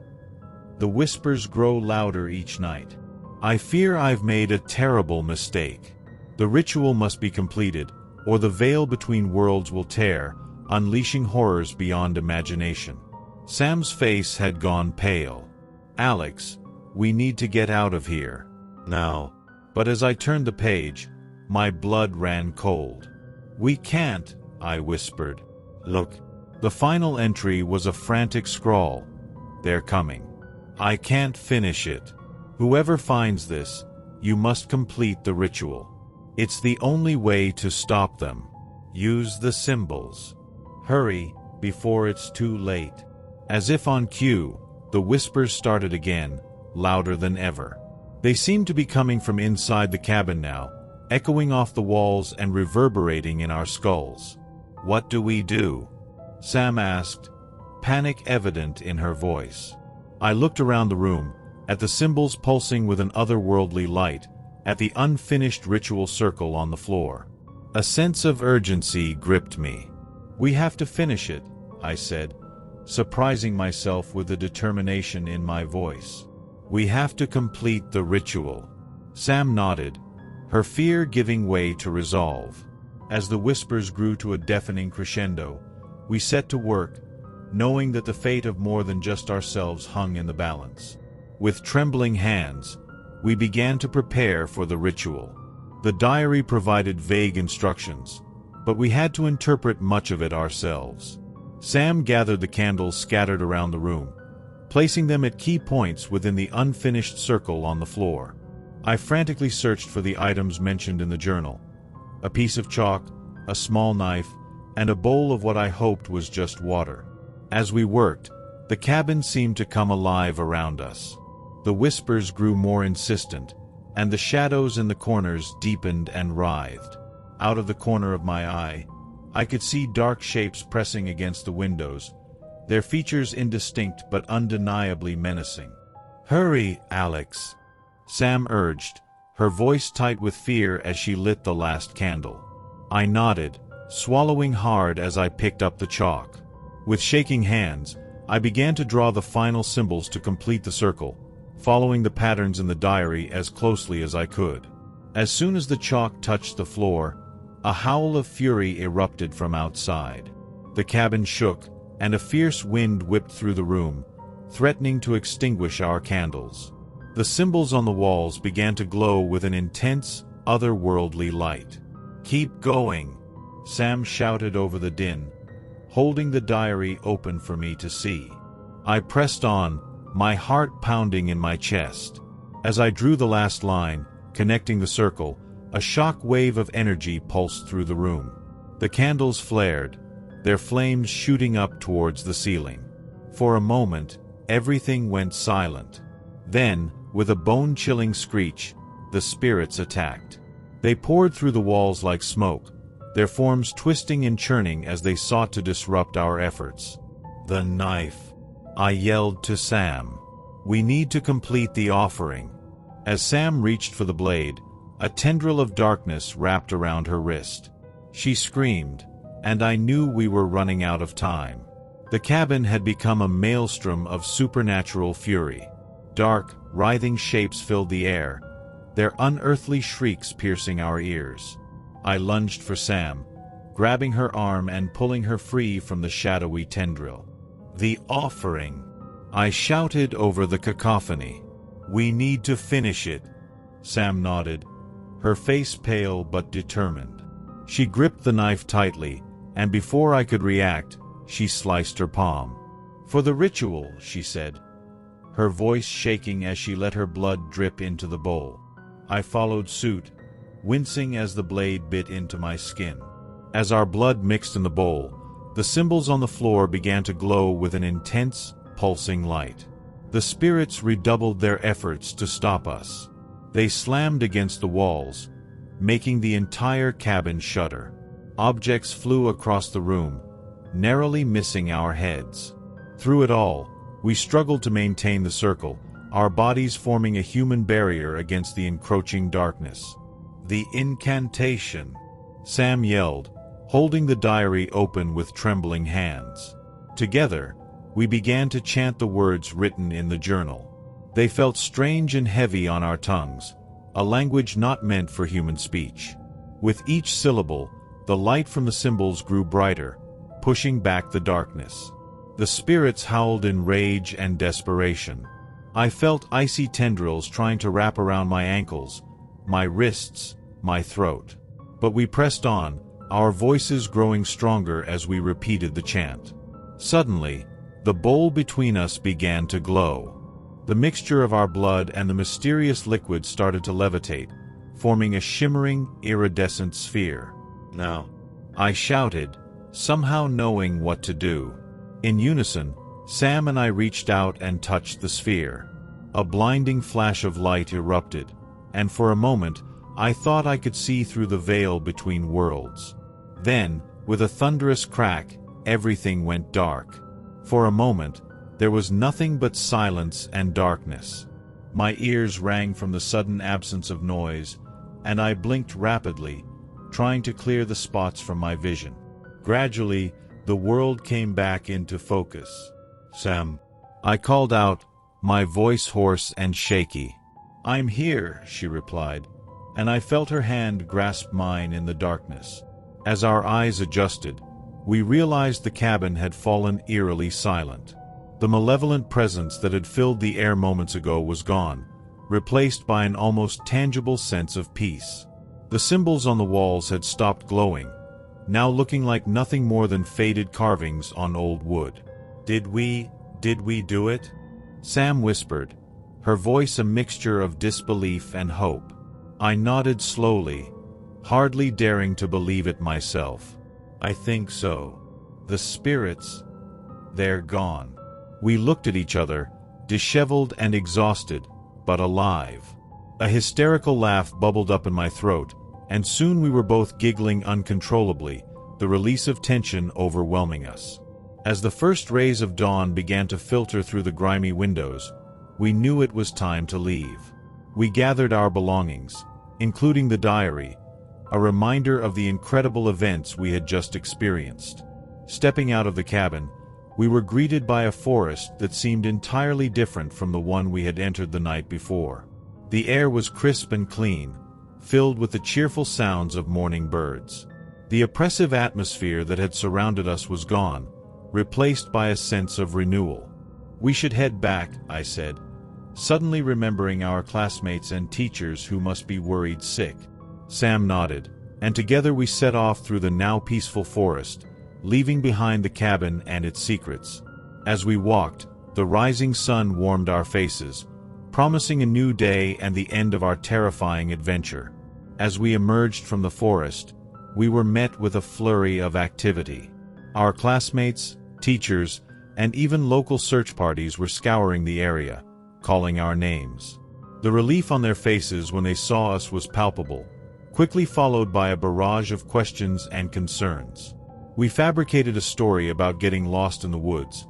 Speaker 1: "The whispers grow louder each night. I fear I've made a terrible mistake. The ritual must be completed, or the veil between worlds will tear, unleashing horrors beyond imagination." Sam's face had gone pale. "Alex, we need to get out of here. Now." But as I turned the page, my blood ran cold. "We can't," I whispered. "Look." The final entry was a frantic scrawl. "They're coming. I can't finish it. Whoever finds this, you must complete the ritual. It's the only way to stop them. Use the symbols. Hurry, before it's too late." As if on cue, the whispers started again, louder than ever. They seemed to be coming from inside the cabin now, echoing off the walls and reverberating in our skulls. "What do we do?" Sam asked, panic evident in her voice. I looked around the room, at the symbols pulsing with an otherworldly light, at the unfinished ritual circle on the floor. A sense of urgency gripped me. "We have to finish it," I said, surprising myself with the determination in my voice. "We have to complete the ritual." Sam nodded, her fear giving way to resolve. As the whispers grew to a deafening crescendo, we set to work, knowing that the fate of more than just ourselves hung in the balance. With trembling hands, we began to prepare for the ritual. The diary provided vague instructions, but we had to interpret much of it ourselves. Sam gathered the candles scattered around the room, placing them at key points within the unfinished circle on the floor. I frantically searched for the items mentioned in the journal: a piece of chalk, a small knife, and a bowl of what I hoped was just water. As we worked, the cabin seemed to come alive around us. The whispers grew more insistent, and the shadows in the corners deepened and writhed. Out of the corner of my eye, I could see dark shapes pressing against the windows, their features indistinct but undeniably menacing. "Hurry, Alex," Sam urged, her voice tight with fear as she lit the last candle. I nodded, swallowing hard as I picked up the chalk. With shaking hands, I began to draw the final symbols to complete the circle, following the patterns in the diary as closely as I could. As soon as the chalk touched the floor, a howl of fury erupted from outside. The cabin shook, and a fierce wind whipped through the room, threatening to extinguish our candles. The symbols on the walls began to glow with an intense, otherworldly light. "Keep going," Sam shouted over the din, holding the diary open for me to see. I pressed on, my heart pounding in my chest. As I drew the last line, connecting the circle, a shock wave of energy pulsed through the room. The candles flared, their flames shooting up towards the ceiling. For a moment, everything went silent. Then, with a bone-chilling screech, the spirits attacked. They poured through the walls like smoke, their forms twisting and churning as they sought to disrupt our efforts. "The knife," I yelled to Sam. "We need to complete the offering." As Sam reached for the blade, a tendril of darkness wrapped around her wrist. She screamed, and I knew we were running out of time. The cabin had become a maelstrom of supernatural fury. Dark, writhing shapes filled the air, their unearthly shrieks piercing our ears. I lunged for Sam, grabbing her arm and pulling her free from the shadowy tendril. "The offering," I shouted over the cacophony. "We need to finish it." Sam nodded, her face pale but determined. She gripped the knife tightly, and before I could react, she sliced her palm. "For the ritual," she said, her voice shaking as she let her blood drip into the bowl. I followed suit, wincing as the blade bit into my skin. As our blood mixed in the bowl, the symbols on the floor began to glow with an intense, pulsing light. The spirits redoubled their efforts to stop us. They slammed against the walls, making the entire cabin shudder. Objects flew across the room, narrowly missing our heads. Through it all, we struggled to maintain the circle, our bodies forming a human barrier against the encroaching darkness. "The incantation," Sam yelled, holding the diary open with trembling hands. Together, we began to chant the words written in the journal. They felt strange and heavy on our tongues, a language not meant for human speech. With each syllable, the light from the symbols grew brighter, pushing back the darkness. The spirits howled in rage and desperation. I felt icy tendrils trying to wrap around my ankles, my wrists, my throat. But we pressed on, our voices growing stronger as we repeated the chant. Suddenly, the bowl between us began to glow. The mixture of our blood and the mysterious liquid started to levitate, forming a shimmering, iridescent sphere. "Now," I shouted, somehow knowing what to do. In unison, Sam and I reached out and touched the sphere. A blinding flash of light erupted, and for a moment, I thought I could see through the veil between worlds. Then, with a thunderous crack, everything went dark. For a moment, there was nothing but silence and darkness. My ears rang from the sudden absence of noise, and I blinked rapidly, trying to clear the spots from my vision. Gradually, the world came back into focus. "Sam," I called out, my voice hoarse and shaky. "I'm here," she replied, and I felt her hand grasp mine in the darkness. As our eyes adjusted, we realized the cabin had fallen eerily silent. The malevolent presence that had filled the air moments ago was gone, replaced by an almost tangible sense of peace. The symbols on the walls had stopped glowing, now looking like nothing more than faded carvings on old wood. Did we do it?" Sam whispered, her voice a mixture of disbelief and hope. I nodded slowly, hardly daring to believe it myself. "I think so. The spirits, they're gone." We looked at each other, disheveled and exhausted, but alive. A hysterical laugh bubbled up in my throat, and soon we were both giggling uncontrollably, the release of tension overwhelming us. As the first rays of dawn began to filter through the grimy windows, we knew it was time to leave. We gathered our belongings, including the diary, a reminder of the incredible events we had just experienced. Stepping out of the cabin, we were greeted by a forest that seemed entirely different from the one we had entered the night before. The air was crisp and clean, filled with the cheerful sounds of morning birds. The oppressive atmosphere that had surrounded us was gone, replaced by a sense of renewal. "We should head back," I said, suddenly remembering our classmates and teachers who must be worried sick. Sam nodded, and together we set off through the now peaceful forest, leaving behind the cabin and its secrets. As we walked, the rising sun warmed our faces, promising a new day and the end of our terrifying adventure. As we emerged from the forest, we were met with a flurry of activity. Our classmates, teachers, and even local search parties were scouring the area, calling our names. The relief on their faces when they saw us was palpable, quickly followed by a barrage of questions and concerns. We fabricated a story about getting lost in the woods,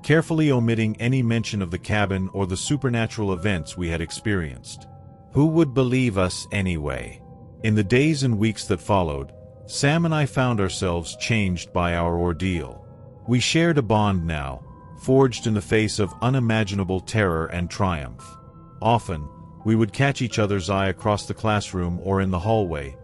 Speaker 1: carefully omitting any mention of the cabin or the supernatural events we had experienced. Who would believe us anyway? In the days and weeks that followed, Sam and I found ourselves changed by our ordeal. We shared a bond now, forged in the face of unimaginable terror and triumph. Often, we would catch each other's eye across the classroom or in the hallway,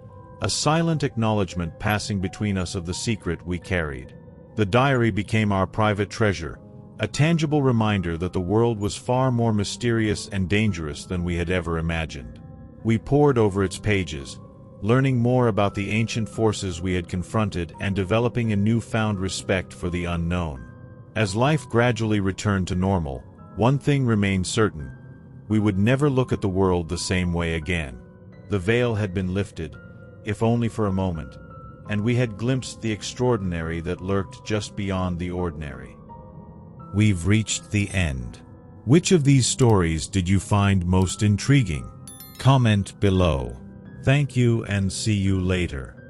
Speaker 1: a silent acknowledgement passing between us of the secret we carried. The diary became our private treasure, a tangible reminder that the world was far more mysterious and dangerous than we had ever imagined. We pored over its pages, learning more about the ancient forces we had confronted and developing a newfound respect for the unknown. As life gradually returned to normal, one thing remained certain: we would never look at the world the same way again. The veil had been lifted, if only for a moment, and we had glimpsed the extraordinary that lurked just beyond the ordinary. We've reached the end. Which of these stories did you find most intriguing? Comment below. Thank you and see you later.